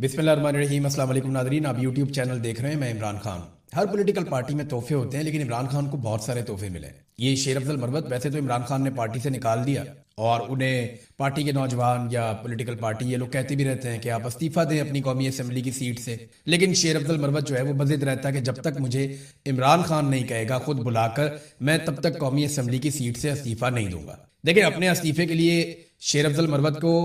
बिस्मिल्लाहिर्रहमानिर्रहीम। अस्सलाम वालेकुम नाज़रीन, आप यूट्यूब चैनल देख रहे हैं। मैं इमरान खान। हर पॉलिटिकल पार्टी में तोहफे होते हैं, लेकिन इमरान खान को बहुत सारे तोहफे मिले। ये शेर अफजल मरवत वैसे तो इमरान खान ने पार्टी से निकाल दिया और उन्हें पार्टी के नौजवान या पॉलिटिकल पार्टी ये लोग कहते भी रहते हैं कि आप इस्तीफा दें अपनी कौमी असम्बली की सीट से। लेकिन शेर अफजल मरवत जो है वो बज़िद रहता है कि जब तक मुझे इमरान खान नहीं कहेगा खुद बुलाकर, मैं तब तक कौमी असम्बली की सीट से इस्तीफा नहीं दूंगा। देखिए, अपने इस्तीफे के लिए शेर अफजल मरवत को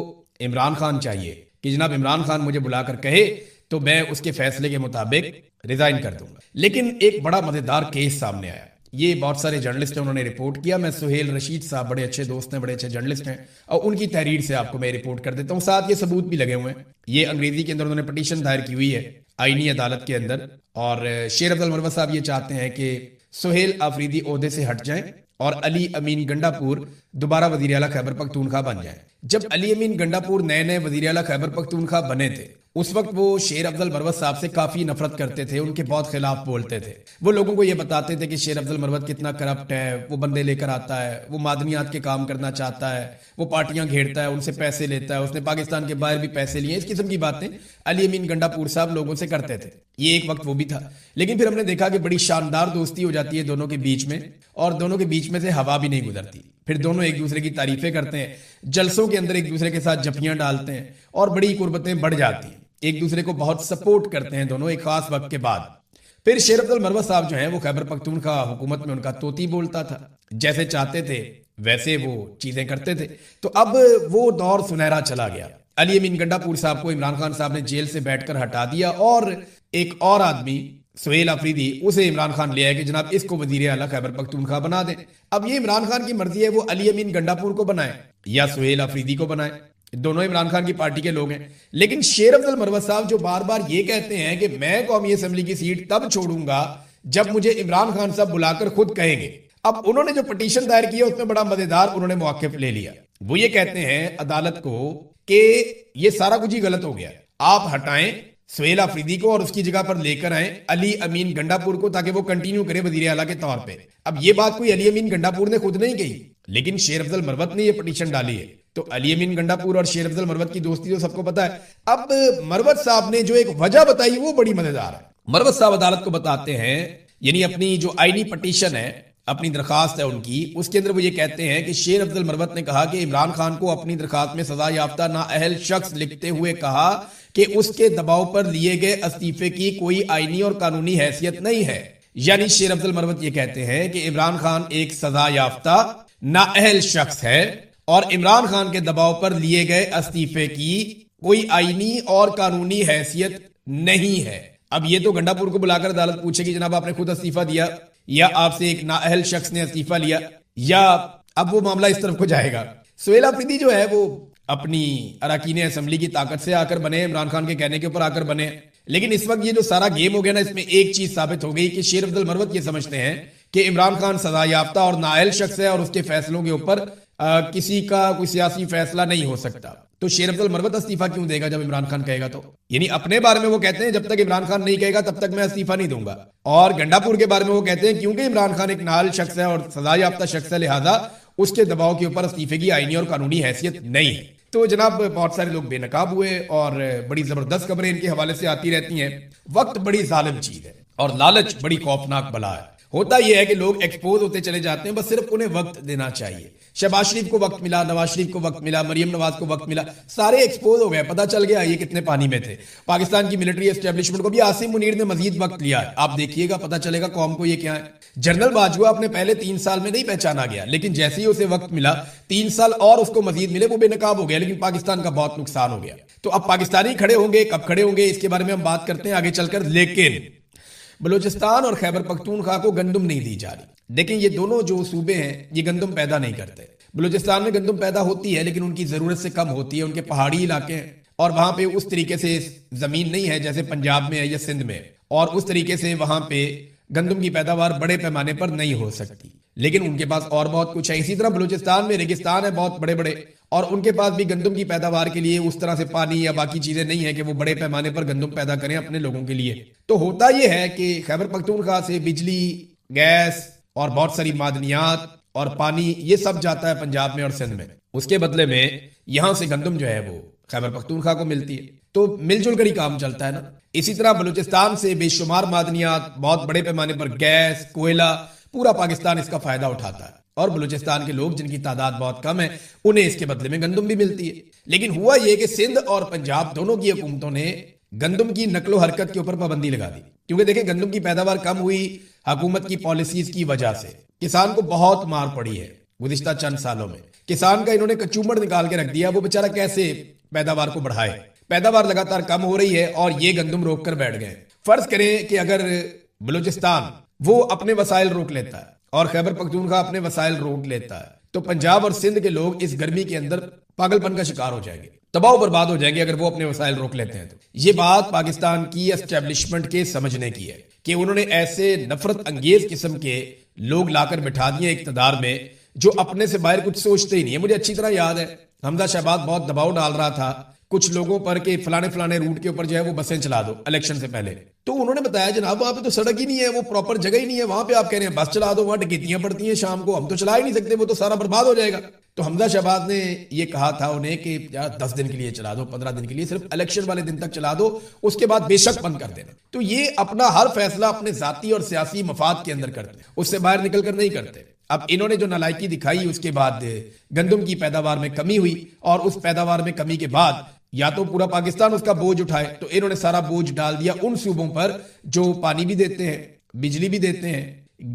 इमरान खान चाहिए कि जनाब इमरान खान मुझे बुलाकर कहे तो मैं उसके फैसले के मुताबिक रिजाइन कर दूंगा। लेकिन एक बड़ा मजेदार केस सामने आया। ये बहुत सारे जर्नलिस्ट हैं, उन्होंने रिपोर्ट किया। मैं सुहेल रशीद साहब बड़े अच्छे दोस्त हैं, बड़े अच्छे जर्नलिस्ट हैं, और उनकी तहरीर से आपको मैं रिपोर्ट कर देता हूँ। साथ ये सबूत भी लगे हुए हैं। ये अंग्रेजी के अंदर उन्होंने पटिशन दायर की हुई है आईनी अदालत के अंदर, और शेर अफजल मरवत साहब ये चाहते हैं कि सुहेल आफरीदी ओहदे से हट जाएं और अली अमीन गंडापुर दोबारा वजीर आला खैबर पख्तूनख्वा बन जाए। जब अली अमीन गंडापुर नए नए वजीर आला खैबर पख्तूनख्वा बने थे, उस वक्त वो शेर अफजल मरवत साहब से काफी नफरत करते थे, उनके बहुत खिलाफ बोलते थे। वो लोगों को ये बताते थे कि शेर अफजल मरवत कितना करप्ट है, वो बंदे लेकर आता है, वो मादनियात के काम करना चाहता है, वो पार्टियां घेरता है, उनसे पैसे लेता है, उसने पाकिस्तान के बाहर भी पैसे लिए। इस किस्म की बातें अली अमीन गंडापुर साहब लोगों से करते थे। ये एक वक्त वो भी था। लेकिन फिर हमने देखा कि बड़ी शानदार दोस्ती हो जाती है दोनों के बीच में, और दोनों के बीच में से हवा भी नहीं गुजरती। फिर दोनों एक दूसरे की तारीफें करते हैं, जलसों के अंदर एक दूसरे के साथ जफियां डालते हैं और बड़ी कुर्बतें बढ़ जाती हैं। एक दूसरे को बहुत सपोर्ट करते हैं दोनों एक खास वक्त के बाद। फिर शेर अफजल मरवत साहब जो हैं वो खैबर पख्तूनख्वा हुकूमत में उनका तोती बोलता था, जैसे चाहते थे वैसे वो चीजें करते थे। तो अब वो दौर सुनहरा चला गया। अली अमीन गंडापुर साहब को इमरान खान साहब ने जेल से बैठकर हटा दिया, और एक और आदमी सुहेल आफरीदी, उसे इमरान खान ले आए कि जनाब इसको वजीर आला खैबर पख्तूनख्वा बना दें। अब ये इमरान खान की मर्जी है, वो अली अमीन गंडापुर को बनाए या सुहेल आफरीदी को बनाए। दोनों इमरान खान की पार्टी के लोग हैं। लेकिन शेर अफजल मरवत साहब जो बार बार ये कहते हैं कि मैं कौमी असम्बली की सीट तब छोड़ूंगा जब मुझे इमरान खान साहब बुलाकर खुद कहेंगे। अब उन्होंने जो पटिशन दायर किया उसमें बड़ा मजेदार उन्होंने मौक़िफ़ ले लिया। वो ये कहते हैं अदालत को कि ये सारा कुछ ही गलत हो गया, आप हटाएं सुहेल आफरीदी को और उसकी जगह पर लेकर आए अली अमीन गंडापुर को, ताकि वो कंटिन्यू करे वजीर आला के तौर पे। अब ये बात कोई अली अमीन गंडापुर ने खुद नहीं कही, लेकिन शेर अफजल मरवत ने ये पटिशन डाली है। तो अली अमीन गंडापुर और शेर अफजल मरवत की दोस्ती तो सबको पता है। अब मरवत साहब ने जो एक वजह बताई वो बड़ी मजेदार है। मरवत साहब अदालत को बताते हैं, यानी अपनी जो आईनी पटिशन है, अपनी दरखास्त है उनकी, उसके अंदर वो ये कहते हैं कि शेर अफजल मरवत ने कहा कि इमरान खान को अपनी दरखास्त में सजा याफ्ता नाअहल शख्स लिखते हुए कहा कि उसके दबाव पर लिए गए इस्तीफे की कोई आईनी और कानूनी हैसियत नहीं है। यानी शेर अफजल मरवत ये कहते हैं कि इमरान खान एक सजा याफ्ता नाअहल शख्स है और इमरान खान के दबाव पर लिए गए इस्तीफे की कोई आईनी और कानूनी हैसियत नहीं है। अब ये तो गंडापुर को बुलाकर अदालत पूछेगी जनाब आपने खुद इस्तीफा दिया या आपसे एक नाअहल शख्स ने इस्तीफा लिया, या अब वो मामला इस तरफ को जाएगा। सुहेल आफरीदी जो है वो अपनी अरकान असेंबली की ताकत से आकर बने, इमरान खान के कहने के ऊपर आकर बने। लेकिन इस वक्त ये जो सारा गेम हो गया ना, इसमें एक चीज साबित हो गई कि शेर अफजल मरवत ये समझते हैं कि इमरान खान सजा याफ्ता और नाअहल शख्स है और उसके फैसलों के ऊपर किसी का कोई सियासी फैसला नहीं हो सकता। तो शेर अफजल मरवत इस्तीफा क्यों देगा जब इमरान खान कहेगा? तो यानी अपने बारे में वो कहते हैं जब तक इमरान खान नहीं कहेगा तब तक मैं इस्तीफा नहीं दूंगा, और गंडापुर के बारे में वो कहते हैं क्योंकि इमरान खान एक नाअहल शख्स है और सजा याफ्ता शख्स है, लिहाजा उसके दबाव के ऊपर इस्तीफे की आईनी और कानूनी हैसियत नहीं है। तो जनाब बहुत सारे लोग बेनकाब हुए और बड़ी जबरदस्त खबरें इनके हवाले से आती रहती हैं। वक्त बड़ी जालिम चीज है और लालच बड़ी खौफनाक बला है। होता यह है कि लोग एक्सपोज होते चले जाते हैं, बस सिर्फ उन्हें वक्त देना चाहिए। शहबाज शरीफ को वक्त मिला, नवाज शरीफ को वक्त मिला, मरियम नवाज को वक्त मिला, सारे एक्सपोज हो गए, पता चल गया ये कितने पानी में थे। पाकिस्तान की मिलिट्री एस्टेब्लिशमेंट को भी आसिम मुनीर ने मजीद वक्त लिया है, आप देखिएगा पता चलेगा कौम को ये क्या है। जनरल बाजवा अपने पहले 3 साल में नहीं पहचाना गया, लेकिन जैसे ही उसे वक्त मिला 3 साल और उसको मजीद मिले, वो बेनकाब हो गया, लेकिन पाकिस्तान का बहुत नुकसान हो गया। तो अब पाकिस्तानी खड़े होंगे, कब खड़े होंगे इसके बारे में हम बात करते हैं आगे चलकर। लेकिन बलूचिस्तान और खैबर पख्तूनख्वा को गंदम नहीं दी जा रही। देखें, ये दोनों जो सूबे हैं ये गंदम पैदा नहीं करते। बलूचिस्तान में गंदम पैदा होती है लेकिन उनकी जरूरत से कम होती है, उनके पहाड़ी इलाके हैं और वहां पे उस तरीके से जमीन नहीं है जैसे पंजाब में है या सिंध में, और उस तरीके से वहां पे गंदम की पैदावार बड़े पैमाने पर नहीं हो सकती। लेकिन उनके पास और बहुत कुछ है। इसी तरह बलूचिस्तान में रेगिस्तान है बहुत बड़े बड़े, और उनके पास भी गंदम की पैदावार के लिए उस तरह से पानी या बाकी चीजें नहीं है कि वो बड़े पैमाने पर गंदम पैदा करें अपने लोगों के लिए। तो होता यह है कि खैबर पख्तूनख्वा से बिजली, गैस और बहुत सारी मादनियात और पानी ये सब जाता है पंजाब में और सिंध में। उसके बदले में यहां से गंदम जो है वो खैबर पख्तूनख्वा को मिलती है। تو مل جل کر ہی کام چلتا ہے نا. اسی طرح بلوچستان سے بے شمار معدنیات، بہت بڑے پیمانے پر گیس، کوئلہ، پورا پاکستان اس کا فائدہ اٹھاتا ہے. اور بلوچستان کے لوگ جن کی تعداد بہت کم ہے انہیں اس کے بدلے میں گندم بھی ملتی ہے. لیکن ہوا یہ کہ سندھ اور پنجاب دونوں کی حکومتوں نے گندم کی نقل و حرکت کے اوپر پابندی لگا دی، کیونکہ دیکھیں گندم کی پیداوار کم ہوئی حکومت کی پالیسیز کی وجہ سے. کسان کو بہت مار پڑی ہے گزشتہ چند سالوں میں. کسان کا انہوں نے کچومڑ نکال کے رکھ دیا، وہ بیچارہ کیسے پیداوار کو بڑھائے. پیداوار لگاتار کم ہو رہی ہے اور یہ گندم روک کر بیٹھ گئے. فرض کریں کہ اگر بلوچستان وہ اپنے وسائل روک لیتا ہے اور خیبر پختونخوا اپنے وسائل روک لیتا ہے تو پنجاب اور سندھ کے لوگ اس گرمی کے اندر پاگل پن کا شکار ہو جائیں گے، تباہ و برباد ہو جائیں گے اگر وہ اپنے وسائل روک لیتے ہیں. تو یہ بات پاکستان کی اسٹیبلشمنٹ کے سمجھنے کی ہے کہ انہوں نے ایسے نفرت انگیز قسم کے لوگ لا کر بٹھا دیے اقتدار میں جو اپنے سے باہر کچھ سوچتے ہی نہیں ہے. مجھے اچھی طرح یاد ہے حمزہ شہباز بہت دباؤ ڈال رہا تھا کچھ لوگوں پر کہ فلانے روٹ کے اوپر جو ہے وہ بسیں چلا دو الیکشن سے پہلے. تو انہوں نے بتایا جناب وہاں پہ تو سڑک ہی نہیں ہے، وہ پراپر جگہ ہی نہیں ہے، وہاں پہ آپ کہہ رہے ہیں بس چلا دو، وہاں ڈکیتیاں پڑتی ہیں شام کو، ہم تو چلا ہی نہیں سکتے، وہ تو سارا برباد ہو جائے گا. تو حمزہ شہباز نے یہ کہا تھا انہیں کہ 10 دن کے لیے چلا دو، 15 دن کے لیے، صرف الیکشن والے دن تک چلا دو، اس کے بعد بے شک بند کر دینا. تو یہ اپنا ہر فیصلہ اپنے ذاتی اور سیاسی مفاد کے اندر کرتے ہیں، اس سے باہر نکل کر نہیں کرتے. اب انہوں نے جو نالائکی دکھائی اس کے بعد گندم کی پیداوار میں کمی ہوئی، اور اس پیداوار میں کمی کے بعد یا تو پورا پاکستان اس کا بوجھ اٹھائے، تو انہوں نے سارا بوجھ ڈال دیا ان صوبوں پر جو پانی بھی دیتے ہیں، بجلی بھی دیتے ہیں،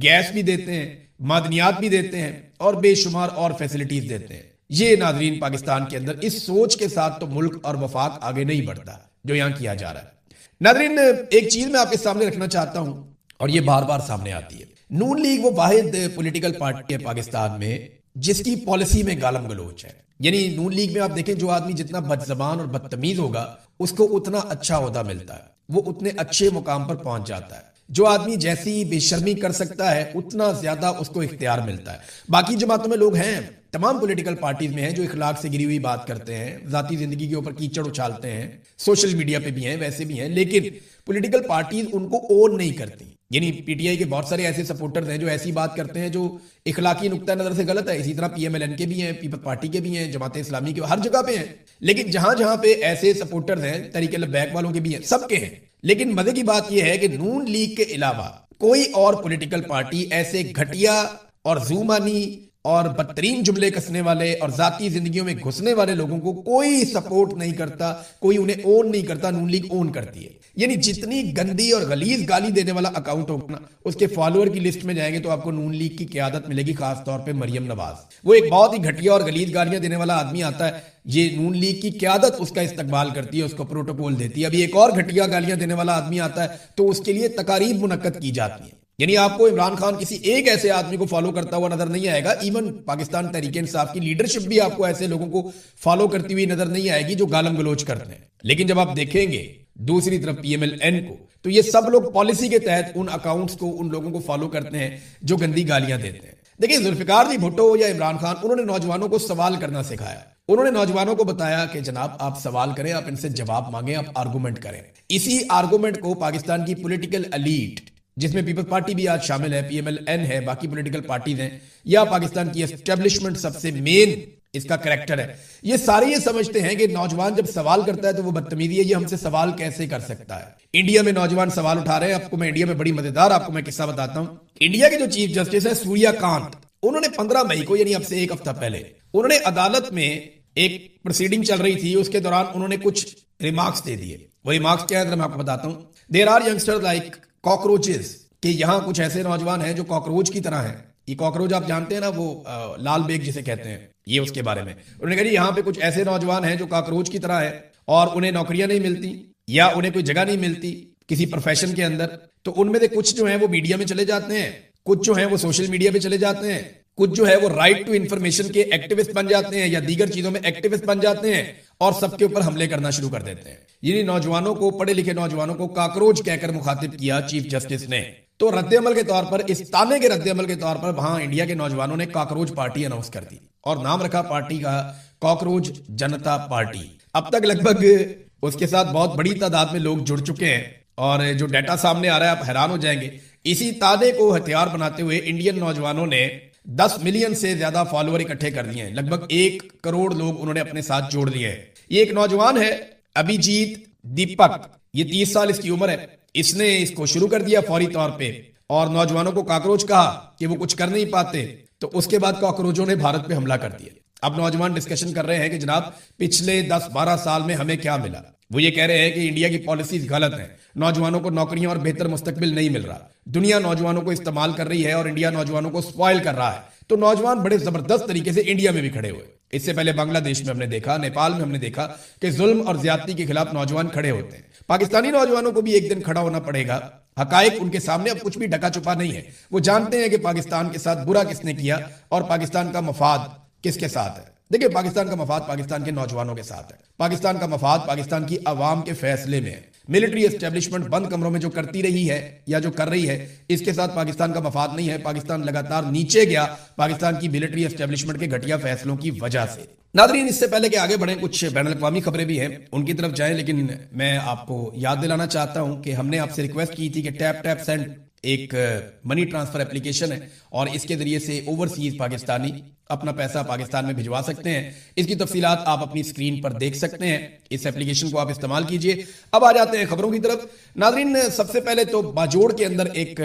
گیس بھی دیتے ہیں، معدنیات بھی دیتے ہیں اور بے شمار اور فیسلٹیز دیتے ہیں. یہ ناظرین پاکستان کے اندر اس سوچ کے ساتھ تو ملک اور وفاق آگے نہیں بڑھتا جو یہاں کیا جا رہا ہے. ناظرین ایک چیز میں آپ کے سامنے رکھنا چاہتا ہوں اور یہ بار بار سامنے آتی ہے. نون لیگ وہ واحد پولیٹیکل پارٹی ہے پاکستان میں جس کی پالیسی میں گالم گلوچ ہے. یعنی نون لیگ میں آپ دیکھیں جو آدمی جتنا بد زبان اور بدتمیز ہوگا اس کو اتنا اچھا عہدہ ملتا ہے، وہ اتنے اچھے مقام پر پہنچ جاتا ہے. جو آدمی جیسی بے شرمی کر سکتا ہے اتنا زیادہ اس کو اختیار ملتا ہے. باقی جماعتوں میں لوگ ہیں، تمام پولیٹیکل پارٹیز میں ہیں جو اخلاق سے گری ہوئی بات کرتے ہیں، ذاتی زندگی کے اوپر کیچڑ اچھالتے ہیں، سوشل میڈیا پہ بھی ہیں، ویسے بھی ہیں، لیکن پولیٹیکل پارٹیز ان کو اون نہیں کرتی. یعنی پی ٹی آئی کے بہت سارے ایسے سپورٹرز ہیں جو ایسی بات کرتے ہیں جو اخلاقی نقطہ نظر سے غلط ہے. اسی طرح پی ایم ایل این کے بھی ہیں، پیپلز پارٹی کے بھی ہیں، جماعت اسلامی کے، ہر جگہ پہ ہیں. لیکن جہاں جہاں پہ ایسے سپورٹرز ہیں، تحریک لبیک والوں کے بھی ہیں، سب کے ہیں. لیکن مزے کی بات یہ ہے کہ نون لیگ کے علاوہ کوئی اور پولیٹیکل پارٹی ایسے گھٹیا اور زومانی اور بدترین جملے کسنے والے اور ذاتی زندگیوں میں گھسنے والے لوگوں کو کوئی سپورٹ نہیں کرتا، کوئی انہیں اون نہیں کرتا. نون لیگ اون کرتی ہے. یعنی جتنی گندی اور غلیظ گالی دینے والا اکاؤنٹ ہوگا نا اس کے فالوور کی لسٹ میں جائیں گے تو آپ کو نون لیگ کی قیادت ملے گی، خاص طور پہ مریم نواز. وہ ایک بہت ہی گھٹیا اور غلیظ گالیاں دینے والا آدمی آتا ہے، یہ نون لیگ کی قیادت اس کا استقبال کرتی ہے، اس کو پروٹوکول دیتی ہے. ابھی ایک اور گھٹیا گالیاں دینے والا آدمی آتا ہے تو اس کے لیے تقاریب منعقد کی جاتی ہیں. یعنی آپ کو عمران خان کسی ایک ایسے آدمی کو فالو کرتا ہوا نظر نہیں آئے گا. ایون پاکستان تحریک انصاف کی لیڈرشپ بھی آپ کو ایسے لوگوں کو فالو کرتی ہوئی نظر نہیں آئے گی جو گالم گلوچ کرتے ہیں. لیکن جب آپ دیکھیں گے دوسری طرف پی ایم ایل این کو تو یہ سب لوگ پالیسی کے تحت ان اکاؤنٹس کو، ان لوگوں کو فالو کرتے ہیں جو گندی گالیاں دیتے ہیں. دیکھیں ذوالفقار جی بھٹو یا عمران خان، انہوں نے نوجوانوں کو سوال کرنا سکھایا. انہوں نے نوجوانوں کو بتایا کہ جناب آپ سوال کریں، آپ ان سے جواب مانگیں، آپ آرگومنٹ کریں. اسی آرگومنٹ کو پاکستان کی پولیٹیکل ایلیٹ جس میں پیپلز پارٹی بھی آج شامل ہے، پی ایم ایل این ہے، باقی پولیٹیکل پارٹیز ہیں، یا پاکستان کی اسٹیبلشمنٹ سب سے مین اس کا کریکٹر ہے، یہ سارے یہ سمجھتے ہیں کہ نوجوان جب سوال کرتا ہے تو وہ بدتمیزی ہے، یہ ہم سے سوال کیسے کر سکتا ہے. انڈیا میں نوجوان سوال اٹھا رہے ہیں. آپ کو میں انڈیا میں بڑی مزیدار آپ کو میں قصہ بتاتا ہوں. انڈیا کے جو چیف جسٹس ہے سوریا کانت، انہوں نے 15 مئی کو یعنی اب سے ایک ہفتہ پہلے انہوں نے عدالت میں ایک پروسیڈنگ چل رہی تھی، اس کے دوران انہوں نے کچھ ریمارکس دے دیے. وہ ریمارکس کیا ہے میں آپ کو بتاتا ہوں. There are youngster like cockroaches, کہ یہاں کچھ ایسے نوجوان ہیں جو کاکروچ کی طرح ہیں. یہ کاکروچ آپ جانتے ہیں نا، وہ لال بیگ جسے کہتے ہیں، یہ اس کے بارے میں انہوں نے کہا جی یہاں پہ کچھ ایسے نوجوان ہیں جو کاکروچ کی طرح ہیں اور انہیں نوکریاں نہیں ملتی یا انہیں کوئی جگہ نہیں ملتی کسی پروفیشن کے اندر. تو ان میں سے کچھ جو ہیں وہ میڈیا میں چلے جاتے ہیں، کچھ جو ہیں وہ سوشل میڈیا پہ چلے جاتے ہیں، کچھ جو ہے وہ رائٹ ٹو انفارمیشن کے ایکٹیوسٹ بن جاتے ہیں یا دیگر چیزوں میں ایکٹیوسٹ بن جاتے ہیں اور سب کے اوپر حملے کرنا شروع کر دیتے ہیں. یعنی نوجوانوں کو، پڑھے لکھے نوجوانوں کو کاکروچ کہہ کر مخاطب کیا چیف جسٹس نے. تو رد عمل کے طور پر، اس تانے کے رد عمل کے طور پر وہاں انڈیا کے نوجوانوں نے کاکروچ پارٹی اناؤنس کر دی اور نام رکھا پارٹی کا کاکروچ جنتا پارٹی. اب تک لگ بھگ اس کے ساتھ بہت بڑی تعداد میں لوگ جڑ چکے ہیں اور جو ڈیٹا سامنے آ رہا ہے آپ حیران ہو جائیں گے. اسی تانے کو ہتھیار بناتے ہوئے انڈین نوجوانوں نے 10 ملین سے زیادہ فالوور اکٹھے کر دیے ہیں. لگ بھگ 1 کروڑ لوگ انہوں نے اپنے ساتھ جوڑ لیے ہیں. یہ ایک نوجوان ہے ابھیجیت दीपक, ये 30 साल इसकी उम्र है, इसने इसको शुरू कर दिया फौरी तौर पे और नौजवानों को कॉकरोच कहा कि वो कुछ कर नहीं पाते, तो उसके बाद कॉकरोचों ने भारत पे हमला कर दिया। अब नौजवान डिस्कशन कर रहे हैं कि जनाब पिछले 10-12 साल में हमें क्या मिला। वो ये कह रहे हैं कि इंडिया की पॉलिसीज गलत हैं, नौजवानों को नौकरियां और बेहतर मुस्तकबिल नहीं मिल रहा, दुनिया नौजवानों को इस्तेमाल कर रही है और इंडिया नौजवानों को स्पॉइल कर रहा है। तो नौजवान बड़े जबरदस्त तरीके से इंडिया में भी खड़े हुए। इससे पहले बांग्लादेश में हमने देखा, नेपाल में हमने देखा कि जुल्म और ज्यादती के खिलाफ नौजवान खड़े होते हैं। पाकिस्तानी नौजवानों को भी एक दिन खड़ा होना पड़ेगा। हकायक उनके सामने अब कुछ भी ढका छुपा नहीं है। वो जानते हैं कि पाकिस्तान के साथ बुरा किसने किया और पाकिस्तान का मफाद किसके साथ है। देखिए, पाकिस्तान का मफाद पाकिस्तान के नौजवानों के साथ है। पाकिस्तान का मफाद पाकिस्तान की आवाम के फैसले में है। मिलिट्री एस्टेब्लिशमेंट बंद कमरों में जो करती रही है या जो कर रही है, इसके साथ पाकिस्तान का मफाद नहीं है। पाकिस्तान लगातार नीचे गया पाकिस्तान की मिलिट्री एस्टेब्लिशमेंट के घटिया फैसलों की वजह से। नादरीन, इससे पहले कि आगे बढ़ें, कुछ बैनुल-अक़वामी खबरें भी हैं, उनकी तरफ जाएं, लेकिन मैं आपको याद दिलाना चाहता हूं कि हमने आपसे रिक्वेस्ट की थी कि टैप टैप सेंड एक मनी ट्रांसफर एप्लीकेशन है और इसके जरिए से ओवरसीज पाकिस्तानी अपना पैसा पाकिस्तान में भिजवा सकते हैं। इसकी तफसीलात आप अपनी स्क्रीन पर देख सकते हैं। इस एप्लीकेशन को आप इस्तेमाल कीजिए। अब आ जाते हैं खबरों की तरफ। नाज़रीन, सबसे पहले तो बाजोड़ के अंदर एक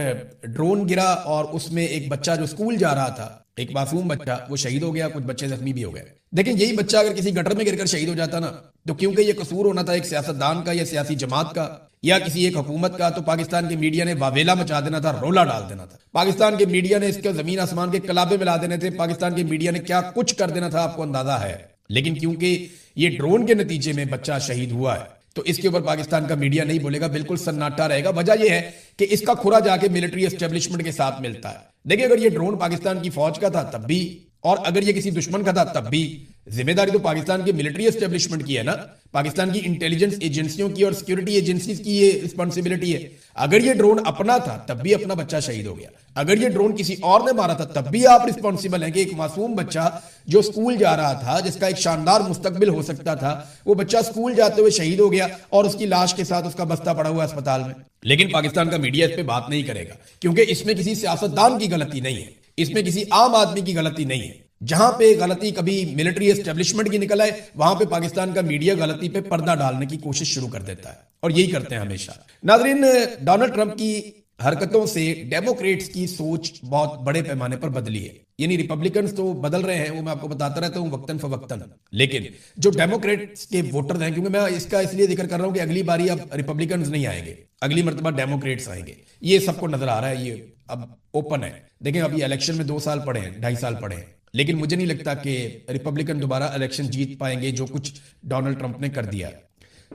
ड्रोन गिरा और उसमें एक बच्चा जो स्कूल जा रहा था, एक मासूम बच्चा, वो शहीद हो गया, कुछ बच्चे जख्मी भी हो गए। देखिए, यही बच्चा अगर किसी गटर में गिरकर शहीद हो जाता ना, तो क्योंकि ये कसूर होना था एक सियासतदान का या सियासी जमात का या किसी एक हुकूमत का, तो पाकिस्तान के मीडिया ने वावेला मचा देना था, रोला डाल देना था। पाकिस्तान के मीडिया ने इसके जमीन आसमान के कलाबे मिला देने थे। पाकिस्तान के मीडिया ने क्या कुछ कर देना था, आपको अंदाजा है। लेकिन क्योंकि ये ड्रोन के नतीजे में बच्चा शहीद हुआ है, तो इसके ऊपर पाकिस्तान का मीडिया नहीं बोलेगा, बिल्कुल सन्नाटा रहेगा। वजह यह है कि इसका खुरा जाके मिलिट्री एस्टेब्लिशमेंट के साथ मिलता है। देखिए, अगर ये ड्रोन पाकिस्तान की फौज का था तब भी, और अगर ये किसी दुश्मन का था तब भी, जिम्मेदारी तो पाकिस्तान के मिलिट्री एस्टेब्लिशमेंट की है ना, पाकिस्तान की इंटेलिजेंस एजेंसियों की और सिक्योरिटी एजेंसीज की ये रिस्पॉन्सिबिलिटी है। अगर ये ड्रोन अपना था तब भी अपना बच्चा शहीद हो गया, अगर ये ड्रोन किसी और ने मारा था तब भी आप रिस्पॉन्सिबल हैं कि एक मासूम बच्चा जो स्कूल जा रहा था, जिसका एक शानदार मुस्तकबिल हो सकता था, वो बच्चा स्कूल जाते हुए शहीद हो गया और उसकी लाश के साथ उसका बस्ता पड़ा हुआ अस्पताल में। लेकिन पाकिस्तान का मीडिया इस पे बात नहीं करेगा, क्योंकि इसमें किसी सियासतदान की गलती नहीं है, इसमें किसी आम आदमी की गलती नहीं है। जहां पे गलती कभी मिलिट्री एस्टेब्लिशमेंट की निकल आए, वहां पे पाकिस्तान का मीडिया गलती पे पर्दा डालने की कोशिश शुरू कर देता है, और यही करते हैं हमेशा। नाज़रीन, डोनाल्ड ट्रंप की हरकतों से डेमोक्रेट्स की सोच बहुत बड़े पैमाने पर बदली है। यानी रिपब्लिकन्स तो बदल रहे हैं, वो मैं आपको बताता रहता हूं वक्तन फवक्तन, लेकिन जो डेमोक्रेट्स के वोटर्स हैं, क्योंकि मैं इसका इसलिए जिक्र कर रहा हूं कि अगली बारी अब रिपब्लिकन्स नहीं आएंगे, अगली मरतबा डेमोक्रेट्स आएंगे, ये सबको नजर आ रहा है, ये अब ओपन है। देखें, अभी इलेक्शन में 2 साल पड़े हैं, 2.5 साल पड़े हैं, लेकिन मुझे नहीं लगता कि रिपब्लिकन दोबारा इलेक्शन जीत पाएंगे, जो कुछ डोनाल्ड ट्रंप ने कर दिया।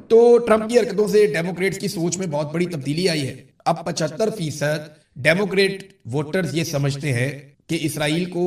तो ट्रंप की हरकतों से डेमोक्रेट्स की सोच में बहुत बड़ी तब्दीली आई है। अब 75% डेमोक्रेट वोटर्स ये समझते हैं कि इसराइल को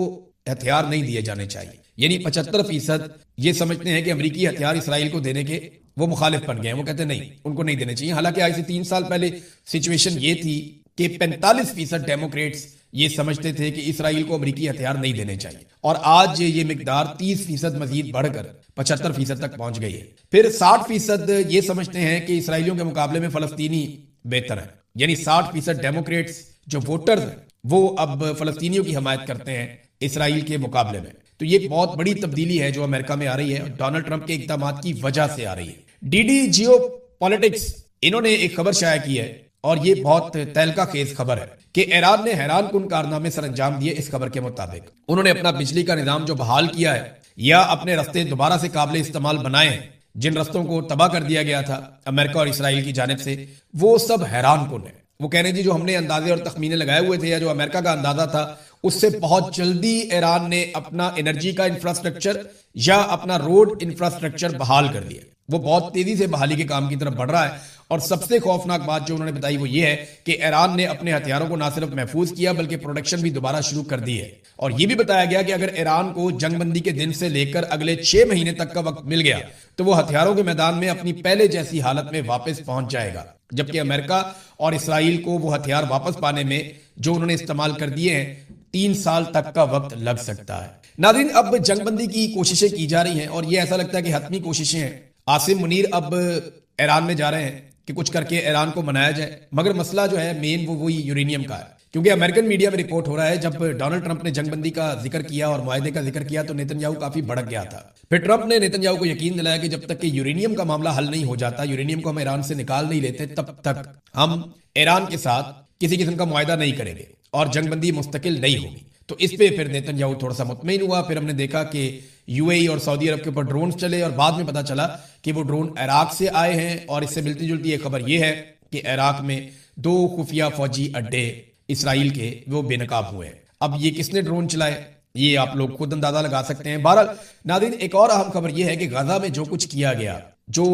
हथियार नहीं दिए जाने चाहिए। यानी 75% ये समझते हैं कि अमेरिकी हथियार इसराइल को देने के वो मुखालिफ बन गए हैं। वो कहते हैं नहीं, उनको नहीं देने चाहिए। हालांकि आज से 3 साल पहले सिचुएशन ये थी कि 45% डेमोक्रेट्स ये समझते थे कि इसराइल को अमेरिकी हथियार नहीं देने चाहिए, और आज ये मिकदार 30% मजीद बढ़कर 75% तक पहुंच गई है। फिर 60% ये समझते हैं कि इसराइलियों के मुकाबले में फलस्तीनी बेहतर है। यानी 60% डेमोक्रेट्स जो वोटर्स हैं, वो अब फलस्तीनियों की हमायत करते हैं इसराइल के मुकाबले में। तो ये बहुत बड़ी तब्दीली है जो अमेरिका में आ रही है, डोनाल्ड ट्रंप के इक़दामात की वजह से आ रही है। डीडी जियो पॉलिटिक्स, इन्होंने एक खबर शाया की है, और ये बहुत तहलका खेज खबर है कि ईरान ने हैरान कुन कारनामे सर अंजाम दिए। इस खबर के मुताबिक उन्होंने अपना बिजली का निजाम जो बहाल किया है, या अपने रास्ते दोबारा से काबिल इस्तेमाल बनाए हैं, जिन रस्तों को तबाह कर दिया गया था अमेरिका और इसराइल की जानिब से, वो सब हैरान कुन है। वो कह रहे हैं जी, जो हमने अंदाजे और तखमीने लगाए हुए थे, या जो अमेरिका का अंदाजा था, उससे बहुत जल्दी ईरान ने अपना एनर्जी का इंफ्रास्ट्रक्चर या अपना रोड इंफ्रास्ट्रक्चर बहाल कर दिया। वो बहुत तेजी से बहाली के काम की तरफ बढ़ रहा है। और सबसे खौफनाक बात जो उन्होंने बताई वो ये है कि ईरान ने अपने हथियारों को ना सिर्फ महफूज किया, बल्कि प्रोडक्शन भी दोबारा शुरू कर दी है। और ये भी बताया गया कि अगर ईरान को जंगबंदी के दिन से लेकर अगले 6 महीने तक का वक्त मिल गया, तो वो हथियारों के मैदान में अपनी पहले जैसी हालत में वापस पहुंच जाएगा। जबकि अमेरिका और इसराइल को वो हथियार वापस पाने में जो उन्होंने इस्तेमाल कर दिए हैं, 3 साल तक का वक्त लग सकता है। नाज़रीन, अब जंगबंदी की कोशिशें की जा रही हैं, और ये ऐसा लगता है कि हतमी कोशिशें हैं। आसिम मुनीर अब ईरान में जा रहे हैं कि कुछ करके ईरान को मनाया जाए, मगर मसला जो है मेन वो वही यूरेनियम का है, क्योंकि अमेरिकन मीडिया में रिपोर्ट हो रहा है जब डोनाल्ड ट्रंप ने जंगबंदी का जिक्र किया और मुआहदे का जिक्र किया तो नेतन्याहू काफी भड़क गया था। फिर ट्रंप ने नेतन्याहू को यकीन दिलाया कि जब तक कि यूरेनियम का मामला हल नहीं हो जाता, यूरेनियम को हम ईरान से निकाल नहीं लेते, तब तक हम ईरान के साथ किसी किस्म का मुआहदा नहीं करेंगे और जंगबंदी मुस्तकिल नहीं होगी। तो इस पे फिर नेतन्याहू थोड़ा सा मुतमईन हुआ। फिर हमने देखा कि यूएई और सऊदी अरब के ऊपर ड्रोन चले और बाद में पता चला कि वो ड्रोन इराक से आए हैं। और इससे मिलती जुलती एक खबर ये है कि इराक में 2 खुफिया फौजी अड्डे इसराइल के वो बेनकाब हुए हैं। अब ये किसने ड्रोन चलाए, ये आप लोग खुद अंदाजा लगा सकते हैं। बहरहाल नाज़रीन, एक और अहम खबर ये है कि गाजा में जो कुछ किया गया, जो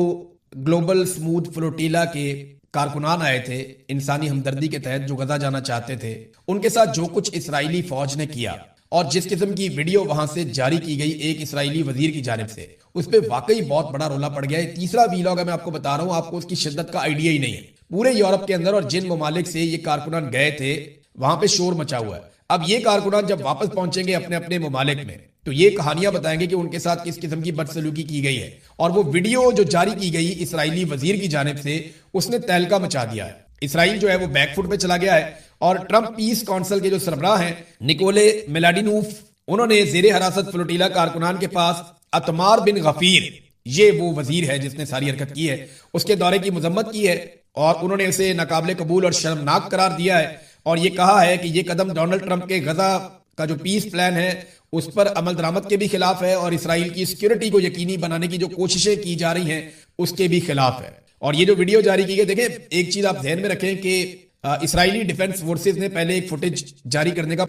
ग्लोबल स्मूथ फ्लोटिला के कारकुनान आए थे इंसानी हमदर्दी के तहत जो गजा जाना चाहते थे, उनके साथ जो कुछ इसराइली फौज ने किया और जिस किस्म की वीडियो वहां से जारी की गई एक इसराइली वजीर की जानिब से, उस पर वाकई बहुत बड़ा रोला पड़ गया है। तीसरा वीलॉग है, मैं आपको बता रहा हूं, आपको उसकी शिद्दत का आइडिया ही नहीं है। पूरे यूरोप के अंदर और जिन ममालिक से ये कारकुनान गए थे वहां पे शोर मचा हुआ है। अब ये कारकुनान जब वापस पहुंचेंगे अपने अपने ममालिक में तो ये कहानियां बताएंगे कि उनके साथ किस किस्म की बदसलूकी की गई है। और वो वीडियो जो जारी की गई इसराइली वजीर की जानिब से, उसने तहलका मचा दिया है। इसराइल जो है वो बैकफुट पे चला गया है और ट्रंप पीस काउंसिल के जो सरबराह हैं निकोले मिलाडिनोफ, उन्होंने जेरे हिरासत फ्लोटिला कारकुनान के पास अतमार बिन गफीर, ये वो वजीर है जिसने सारी हरकत की है, उसके दौरे की मजम्मत की है और उन्होंने उसे नाकाबिले कबूल और शर्मनाक करार दिया है। और ये कहा है कि ये कदम डोनाल्ड ट्रंप के गजा का जो पीस प्लान है उस पर अमल दरामद के भी खिलाफ है और इसराइल की सिक्योरिटी को यकीनी बनाने की जो कोशिशें की जा रही हैं उसके भी खिलाफ है। और ये जो वीडियो जारी की गई, देखें, एक चीज आप ध्यान में रखें कि इसराइली डिफेंस फोर्सेस ने पहले एक फुटेज जारी करने का